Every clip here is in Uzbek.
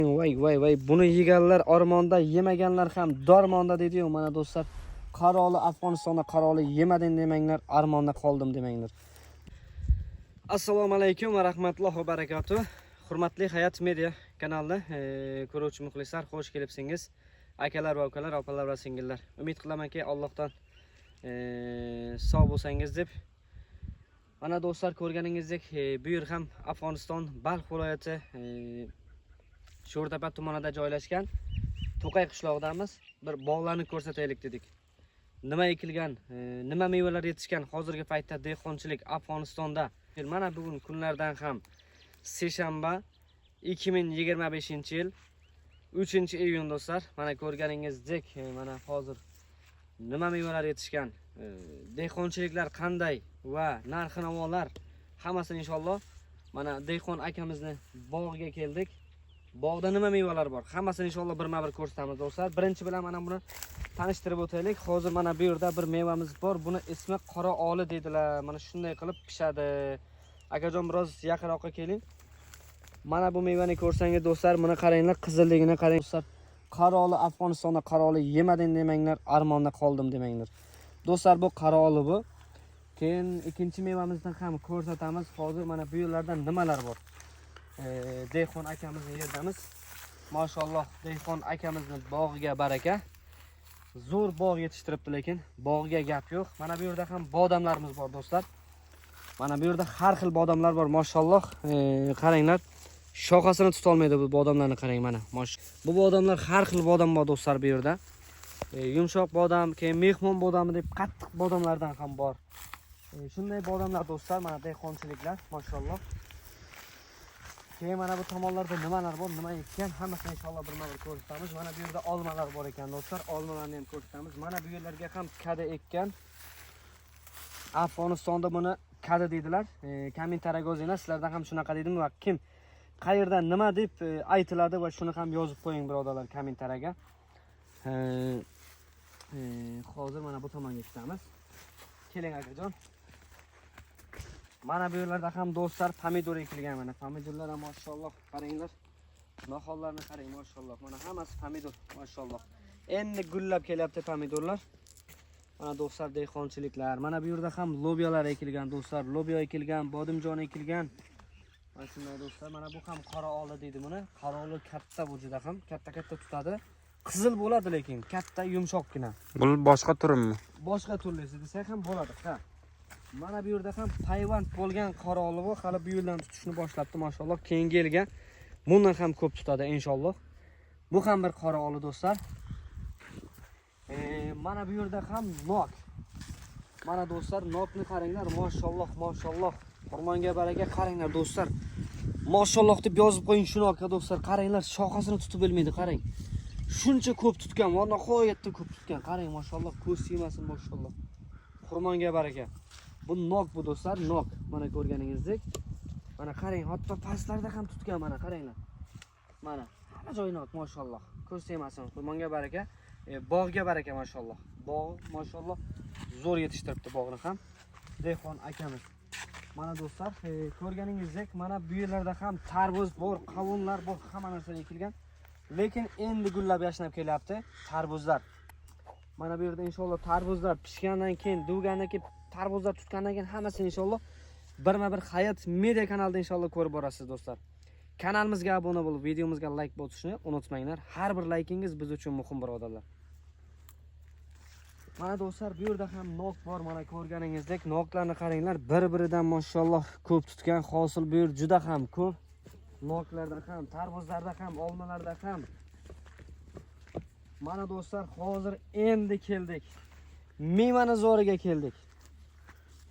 Voy, buni yeganlar ormonda, yemaganlar ham dormonda deydi-yu. Mana do'stlar, qaroli Afg'onistonda qaroli yemading demanglar, armonda qoldim demanglar. Assalomu alaykum va rahmatullohi va barakatuh. Hurmatli Hayot Media kanalida ko'ruvchi muxlislar, xush kelibsingiz. Akalar va ukalar, opalar va singillar. Umid qilamanki, Allohdan sog' bo'lsangiz deb. Mana do'stlar, ko'rganingizdek, bu yer ham Afg'oniston Balx viloyati Sho'rtepa tumanida joylashgan To'qay qishlog'idamiz. Bir bog'larni ko'rsataylik dedik. Nima ekilgan, nima mevalar yetishgan hozirgi paytda dehqonchilik Afg'onistonda. Mana bugun kunlardan ham seshanba 2025-yil 3-iyun do'stlar. Mana ko'rganingizdek, mana hozir nima mevalar yetishgan, dehqonchiliklar qanday va narx-navolar hammasini inshaalloh mana dehqon akamizni bog'iga keldik. Bog'da nima mevalar bor, hammasini inshaalloh birma-bir ko'rsatamiz do'stlar. Birinchi bilan mana buni tanishtirib o'taylik. Hozir mana bu yerda bir mevamiz bor. Buni ismi qora oli dedilar. Mana shunday qilib pishadi. Akajon biroz yaqinroqqa keling. Mana bu mevani ko'rsangiz do'stlar, buni qaranglar, qizilligini qarang do'stlar. Qaroli Afg'onistonda qaroli yemading demanglar, armonda qoldim demanglar. Do'stlar, bu qaroli bu. Keyin ikkinchi mevamizni ham ko'rsatamiz. Hozir mana bu yerlarda nimalar bor? Dehqon akamizning yerdamiz. Mashalloh, dehqon akamizning bog'iga baraka. Zo'r bog' yetishtiribdi, lekin bog'iga gap yo'q. Mana bu yerda ham bodamlarimiz bor do'stlar. Mana bu yerda har xil bodamlar bor, mashalloh. Qaranglar, shoxasini tuta olmaydi bu bodamlarni, qarang mana. Bu bodamlar har xil bodam bor do'stlar bu yerda. Yumshoq bodam, keyin mehmon bodami deb qattiq bodamlardan ham bor. Shunday bodamlar do'stlar, mana dehqonchiliklar, mashalloh. Keyin mana bu tomonlarda nimalar bor, nima ekkan, hammasini inshaalloh birma-bir ko'rsatamiz. Mana bu yerda olmalar bor ekan do'stlar, olmalarni ham ko'rsatamiz. Mana bu yerlarga ham kada ekkan. Afg'onistonda buni kada deydilar. Kamin taragozina, sizlarda ham shunaqa deydimi va kim qayerda nima deb aytiladi va shuni ham yozib qo'ying birodarlar, kamin taraga. Hozir mana bu tomonga ketamiz. Keling akajon. Mana bu yerlarda ham do'stlar pomidor ekilgan. Mana pomidorlar ham mashalloh, qaranglar. Nahollarni qarang, mashalloh. Mana hammasi pomidor, mashalloh. Endi gullab kelyapti pomidorlar. Mana do'stlar, dehqonchiliklar. Mana bu yerda ham lobyalar ekilgan do'stlar. Lobya ekilgan, bodimjon ekilgan. Mana shunday do'stlar. Mana bu ham qora oli deydi buni. Qora oli katta bu juda ham katta tutadi. Qizil bo'ladi, lekin katta, yumshoqqina. Bu boshqa turimi? Boshqa turlisi desak ham bo'ladi, ha. Mana bu yerda ham payvand bo'lgan qora oli bu, hali bu yildan tutishni boshlabdi, mashalloh. Keyingi yilga bundan ham ko'p tutadi inshaalloh. Bu ham bir qora oli do'stlar. Mana bu yerda ham nok. Mana do'stlar, nokni qaranglar, mashalloh. Xurmonga baraka, qaranglar do'stlar. Mashalloh deb yozib qo'ying shu nokka do'stlar. Qaranglar, shoxasini tutib bilmaydi, qarang. Shuncha ko'p tutgan, va nihoyatda ko'p tutgan. Qarang, mashalloh, ko'z siymasin, mashalloh. Xurmonga baraka. Bu nok bu do'stlar, nok. Mana ko'rganingizdek. Mana qarang, hatto pastlarda ham tutgan, mana qaranglar. Mana hamma joy nok, mashalloh. Ko'z siymasin, xurmonga baraka. Bog'ga baraka, mashalloh. Bog' mashalloh zo'r yetishtiribdi bog'ni ham. Dehqon akamiz. Mana do'stlar, ko'rganingizdek, mana bu yerlarda ham tarvuz bor, qavunlar bor, hamma narsa ekilgan. Lekin endi gullab yashnab kelyapti tarvuzlar. Mana bu yerda inshaalloh tarvuzlar pishgandan keyin, duvgandan keyin, tarvuzlar tutgandan keyin hammasini inshaalloh birma-bir Hayot Media kanalida inshaalloh ko'rib borasiz do'stlar. Kanalimizga obuna bo'lib, videomizga like bosishni unutmanglar. Har bir laykingiz biz uchun muhim birodarlar. Mana do'stlar, bu yerda ham nok bor. Mana ko'rganingizdek, noklarni qaranglar, bir-biridan mashalloh ko'p tutgan. Hosil bu yer juda ham ko'p. Noklarda ham, tarvuzlarda ham, olmalarda ham. Mana do'stlar, hozir endi keldik. Mevani zo'riga keldik.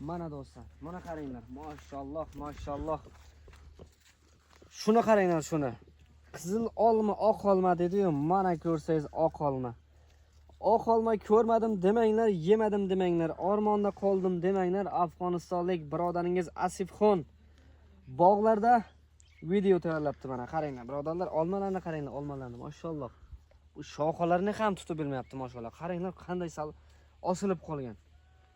Mana do'stlar, mana qaranglar, mashalloh. Shuni qaranglar, shuni. Qizil olma, oq olma dedi-yu, mana ko'rsangiz oq olma. Oq olma ko'rmadim demanglar, yemadim demanglar, ormonda qoldim demanglar. Afg'onistonlik birodaringiz Asifxon bog'larda video tayyorlabdi, mana qaranglar birodarlar, olmalarni qaranglar, olmalarni, mashalloh. Bu shoxalarini ham tutib bilmayapti, mashalloh. Qaranglar, qanday sal osilib qolgan.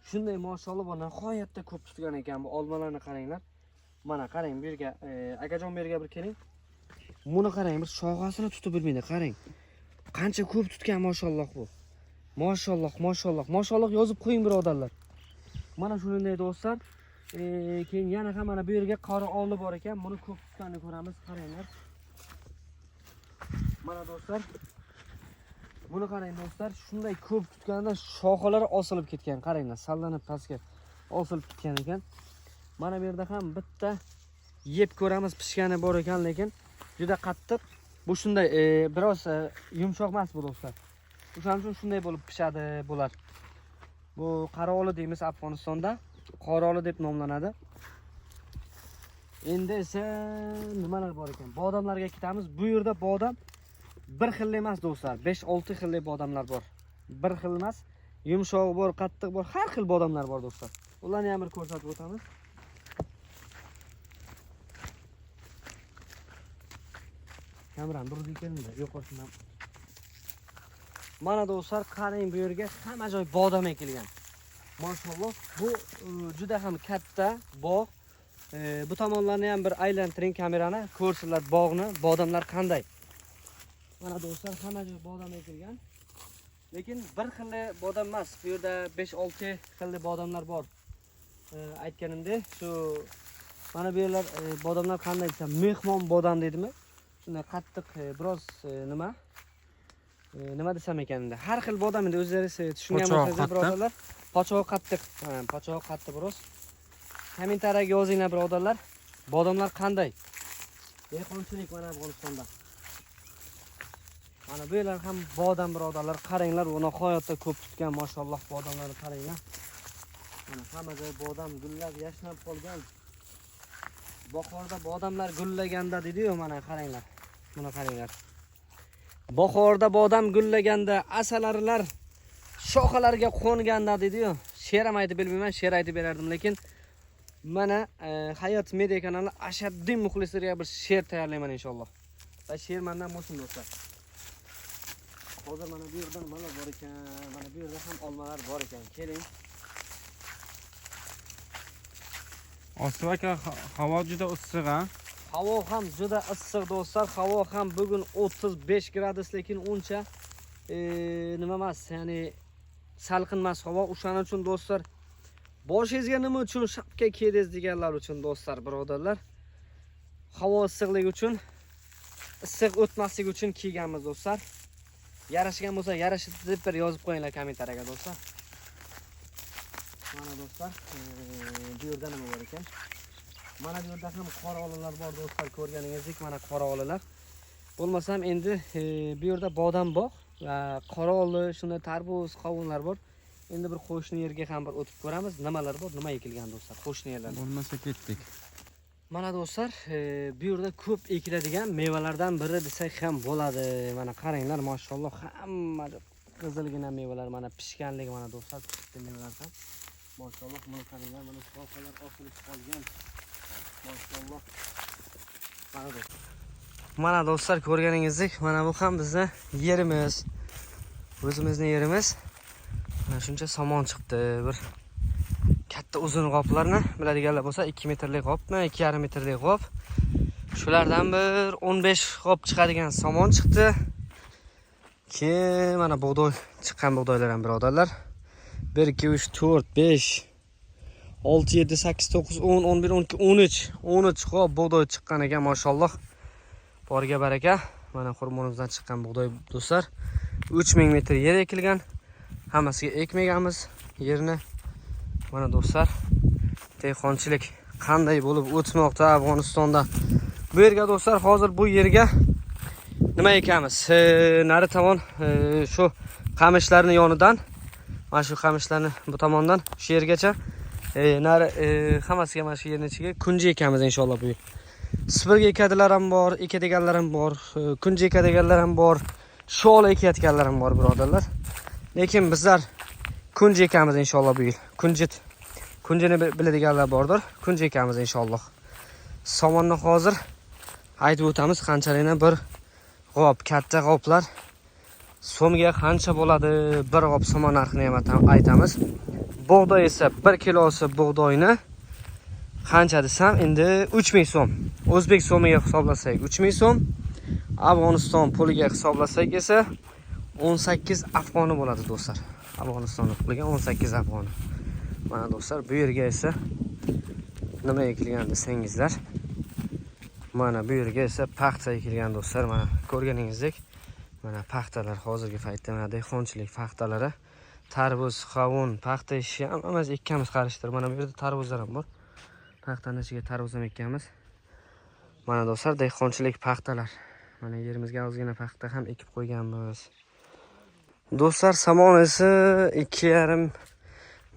Shunday mashalloh, bu nihoyatda ko'p tutgan ekan bu olmalarni qaranglar. Mana qarang, bu yerga akajon, bu yerga bir keling. Buni qarang, bir shoxasini tutib bilmaydi, qarang. Qancha ko'p tutgan mashalloh bu. Mashalloh, mashalloh, mashalloh yozib qo'ying birodarlar. Mana shunday do'stlar. Keyin yana ham mana bu yerga qora olib bor ekan. Buni ko'p tutganini ko'ramiz, qaranglar. Mana do'stlar. Buni qarang do'stlar, shunday ko'p tutganda shoxalari osilib ketgan, qaranglar, sallanib pastga osilib ketgan ekan. Mana bu yerda ham bitta yeb ko'ramiz, pishgani bor ekan, lekin juda qattiq. Bu shunday biroz yumshoq emas bu do'stlar. O'shaning uchun shunday bo'lib pishadi bular. Bu qaroli deymiz Afg'onistonda, qoroli deb nomlanadi. Endi esa nimalar bor ekan? Bodomlarga ketamiz. Bu yerda bodam bir xil emas do'stlar, 5-6 xil bodamlar bor. Bir xil emas, yumshoq bor, qattiq bor, har xil bodamlar bor do'stlar. Ularni ham bir ko'rsatib o'tamiz. Kameram durdi kelmadi, yo'qolsin. Mana do'stlar, qarang bu yerga hamma joy bodam ekilgan. Mashalloh, bu juda ham katta bog'. Bu tomonlarni ham bir aylantiring kamerani, ko'rsinlar bog'ni, bodamlar qanday. Mana do'stlar, hamma joy bodam ekilgan. Lekin bir xil bodam emas. Bu yerda 5-6 xil bodamlar bor. Aytganimdek, shu mana bu yerlar bodamlar qanday desam, mehmon bodam deydimi? Shunday qattiq, biroz nima desam ekan endi. Har xil bodam endi o'zlaringiz tushunganmisizlar birodarlar. Pochog'i qattiq, pochog'i qattiq biroz. Kommentariyaga yozinglar birodarlar. Bodamlar qanday? Dehqonchilik mana Afg'onistonda. Mana bu yerlar ham bodam birodarlar, qaranglar, u nihoyatda ko'p tutgan, mashalloh bodamlarni qaranglar. Mana hamma joy bodam gullab yashnab qolgan. Bahorda bodamlar gullaganda dedi-yu, mana qaranglar. Buni qaranglar. Bahorda bodam gullaganda asalarilar shoxalarga qo'nganda dedi-yu. She'r ham aytib bilmayman, she'r aytib berardim, lekin mana Hayot Media kanali ashaddiy muxlislariga bir she'r tayyorlayman inshaalloh. Va she'r mendan bo'lsin do'stlar. Hozir mana bu yerda nimalar bor ekan? Mana bu yerda ham olmalar bor ekan. Keling. Osif aka, havo juda issiq, ha? Havo ham juda issiq do'stlar. Havo ham bugun 35 gradus, lekin uncha nima emas, ya'ni salqin emas havo. O'shaning uchun do'stlar, boshingizga nima uchun shapka kiydingiz deganlar uchun do'stlar, birodarlar. Havo issiqligi uchun, issiq o'tmasligi uchun kiyganmiz do'stlar. Yarashgan bo'lsa, yarashdi deb bir yozib qo'yinglar kommentariyaga do'stlar. Mana do'stlar, bu yerda nima bor ekan? Mana bu yerda ham qora olilar bor do'stlar, ko'rganingizdek, mana qora olilar. Bo'lmasam endi bu yerda bodam bog' va qora oli, shunday tarvuz, qovunlar bor. Endi bir qo'shni yerga ham bir o'tib ko'ramiz, nimalar bor, nima ekilgan do'stlar, qo'shni yerlarda. Bo'lmasa ketdik. Mana do'stlar, bu yerda ko'p ekiladigan mevalardan biri desak ham bo'ladi. Mana qaranglar, mashalloh, hamma qizilgina mevalar, mana pishganligi, mana do'stlar, pishdi mevalar ham. Mashalloh, buni qaranglar, mana shoxalar osilib qolgan. Mashalloh. Mana do'stlar, ko'rganingizdek, mana bu ham bizning yerimiz. O'zimizning yerimiz. Mana shuncha somon chiqdi. Bir katta uzun qoplarni biladiganlar bo'lsa, 2 metrlik qopmi, 2,5 metrlik qop. Shulardan bir 15 qop chiqadigan somon chiqdi. Keyin mana bug'doy chiqqan bug'doylar ham birodarlar. 1 2 3 4 5 6 7 8 9 10 11 12 13 qop bug'doy chiqqan ekan, mashalloh. Boriga baraka. Mana xurmonimizdan chiqqan bug'doy do'stlar. 3000 metr yer ekilgan. Hammasiga ekmaganmiz yerni. Mana do'stlar, dehqonchilik qanday bo'lib o'tmoqda Afg'onistonda. Bu yerga do'stlar, hozir bu yerga nima ekamiz? Nari tomon shu qamishlarning yonidan, mana shu qamishlarni bu tomondan shu yergacha nari hammasiga mana shu yerning ichiga kunji ekamiz inshaalloh bu yil. Sibirga ekadilar ham bor, ekadiganlar ham bor, kunji ekadiganlar ham bor, sho'la ekayotganlar ham bor birodarlar. Lekin bizlar kunji ekamiz inshaalloh bu yil. Kunjini biladiganlar bordir. Kunji ekamiz inshaalloh. Somonni hozir aytib o'tamiz, qanchaligini bir g'ob, katta g'oblar so'mga qancha bo'ladi? Bir g'ob somon narxini ham aytamiz. Bug'doy esa 1 kilosi bug'doyni qancha desam, endi 3000 so'm. O'zbek so'miga hisoblasak 3000 so'm. Afg'oniston puliga hisoblasak esa 18 afg'oni bo'ladi do'stlar. Afg'oniston puliga 18 afg'oni. Mana do'stlar, bu yerga esa nima ekilgan desangizlar, mana bu yerga esa paxta ekilgan do'stlar. Mana ko'rganingizdek, mana paxtalar hozirgi paytda mana dehqonchilik paxtalari, tarvuz, qovun, paxta ishi hammamiz ekkamiz qarishtir. Mana bu yerda tarvuzlar ham bor. Paxtaning ichiga tarvuz ham ekkamiz. Mana do'stlar, dehqonchilik paxtalar. Mana yerimizga ozgina paxta ham ekib qo'yganmiz. Do'stlar, somon esa 2,5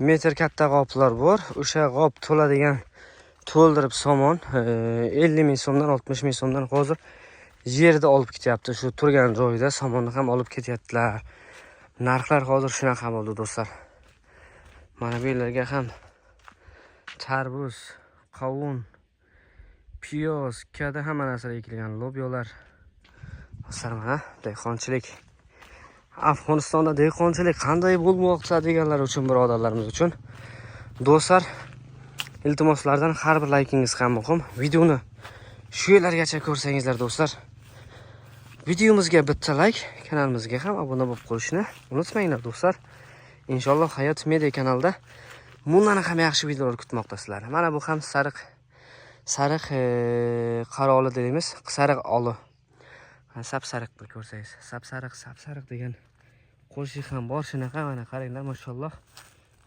metr katta qoplar bor. O'sha qop to'ladigan to'ldirib somon 50 ming so'mdan 60 ming so'mdan hozir yerda olib ketyapti. Shu turgan joyda somonni ham olib ketyaptilar. Narxlar hozir shunaqa bo'ldi do'stlar. Mana bu yerlarga ham tarvuz, qovun, piyoz, kada hamma narsa ekilgan, lobyolar. Do'stlar, mana dehqonchilik. Afg'onistonda dehqonchilik qanday bo'lmoqda deganlar uchun, birodarlarimiz uchun do'stlar, iltimoslardan har bir laykingiz ham muhim. Videoni shu yerlargacha ko'rsangizlar do'stlar, videomizga bitta layk, kanalimizga ham obuna bo'lib qolishni unutmanglar do'stlar. Inshaalloh Hayot Media kanalida bundan ham yaxshi videolar kutmoqda sizlarni. Mana bu ham sariq qaroli deymiz, sariq oli. Sap-sariq bir ko'rsangiz, sap-sariq degan qo'shiq ham bor shunaqa. Mana qaranglar, mashalloh.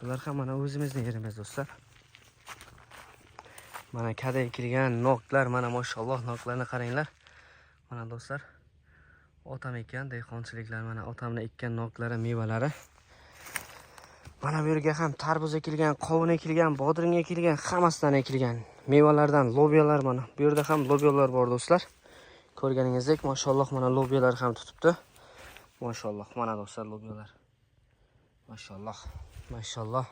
Bular ham mana o'zimizning yerimiz do'stlar. Mana kada ekilgan noklar, mana mashalloh noklarni qaranglar. Mana do'stlar, otam ekkan dehqonchiliklar, mana otamning ekkan noklari, mevalari. Mana bu yerga ham tarvuz ekilgan, qovun ekilgan, bodring ekilgan, hammasidan ekilgan. Mevalardan lobyalar, mana bu yerda ham lobyalar bor do'stlar. Ko'rganingizdek, mashalloh, mana lobyalar ham tutibdi. Mashalloh, mana do'stlar lobyalar. Mashalloh.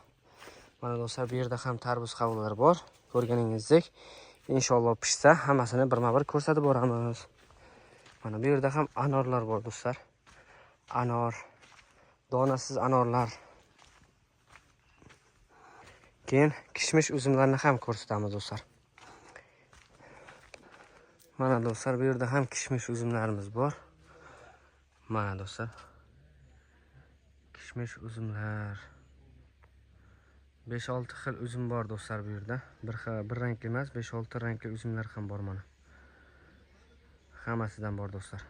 Mana do'stlar, bu yerda ham tarvuz, qovunlar bor. Ko'rganingizdek, inshaalloh pishsa hammasini birma-bir ko'rsatib boramiz. Mana bu yerda ham anorlar bor do'stlar. Anor, donasiz anorlar. Keyin kishmish uzumlarni ham ko'rsatamiz do'stlar. Mana do'stlar, bu yerda ham kishmish uzumlarimiz bor. Mana do'stlar, kishmish uzumlar. 5-6 xil uzum bor do'stlar bu yerda. Bir rangli emas, 5-6 rangli uzumlar ham bor mana. Hammasidan bor do'stlar.